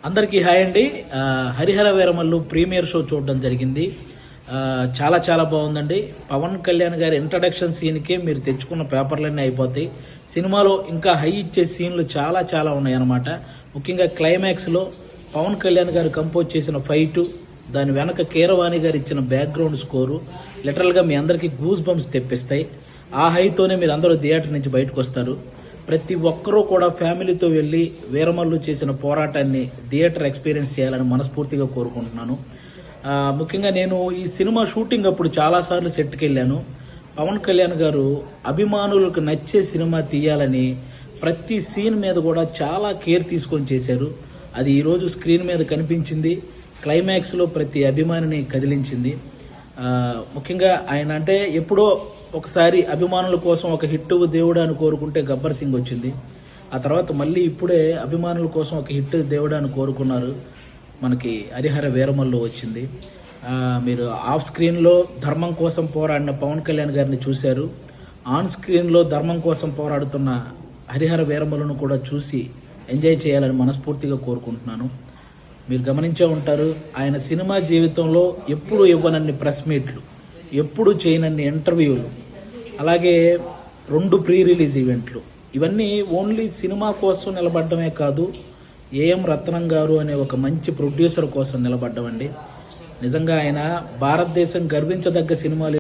అందరికీ హాయ్ అండి. Harihara Veeramallu premiere show చూడడం జరిగింది. చాలా చాలా బాగుందండి. పవన్ కళ్యాణ్ గారి ఇంట్రడక్షన్ సీన్కే మీరు తెచ్చుకున్న పేపర్లన్నీ అయిపోతాయి. సినిమాలో ఇంకా హై ఇచ్చే సీన్లు చాలా చాలా ఉన్నాయన్నమాట. ముఖ్యంగా క్లైమాక్స్లో పవన్ కళ్యాణ్ గారు కంపోజ్ చేసిన ఫైటు, దాని వెనక కీరవాణి గారు ఇచ్చిన బ్యాక్గ్రౌండ్ స్కోరు లిటరల్గా మీ అందరికీ గూస్ బంప్స్ తెప్పిస్తాయి. ఆ హైతోనే మీరు అందరూ థియేటర్ నుంచి బయటకు వస్తారు. ప్రతి ఒక్కరూ కూడా ఫ్యామిలీతో వెళ్ళి వీరమల్లు చేసిన పోరాటాన్ని థియేటర్ ఎక్స్పీరియన్స్ చేయాలని మనస్ఫూర్తిగా కోరుకుంటున్నాను. ముఖ్యంగా నేను ఈ సినిమా షూటింగ్ అప్పుడు చాలాసార్లు సెట్కి వెళ్ళాను. పవన్ కళ్యాణ్ గారు అభిమానులకు నచ్చే సినిమా తీయాలని ప్రతి సీన్ మీద కూడా చాలా కేర్ తీసుకొని చేశారు. అది ఈరోజు స్క్రీన్ మీద కనిపించింది. క్లైమాక్స్లో ప్రతి అభిమానిని కదిలించింది. ముఖ్యంగా ఆయన అంటే ఎప్పుడో ఒకసారి అభిమానుల కోసం ఒక హిట్ దేవుడు అని కోరుకుంటే గబ్బర్ సింగ్ వచ్చింది. ఆ తర్వాత మళ్ళీ ఇప్పుడే అభిమానుల కోసం ఒక హిట్ దేవుడు అని కోరుకున్నారు, మనకి హరిహర వీరమల్లు వచ్చింది. మీరు ఆఫ్ స్క్రీన్లో ధర్మం కోసం పోరాడిన పవన్ కళ్యాణ్ గారిని చూశారు. ఆన్ స్క్రీన్లో ధర్మం కోసం పోరాడుతున్న హరిహర వీరమల్లును కూడా చూసి ఎంజాయ్ చేయాలని మనస్ఫూర్తిగా కోరుకుంటున్నాను. మీరు గమనించే ఉంటారు, ఆయన సినిమా జీవితంలో ఎప్పుడు ఇవ్వనన్ని ప్రెస్ మీట్లు, ఎప్పుడు చేయనన్ని ఇంటర్వ్యూలు, అలాగే 2 ప్రీ రిలీజ్ ఈవెంట్లు, ఇవన్నీ ఓన్లీ సినిమా కోసం నిలబడ్డమే కాదు, ఏఎం రత్నం గారు అనే ఒక మంచి ప్రొడ్యూసర్ కోసం నిలబడ్డమండి. నిజంగా ఆయన భారతదేశం గర్వించదగ్గ సినిమాలు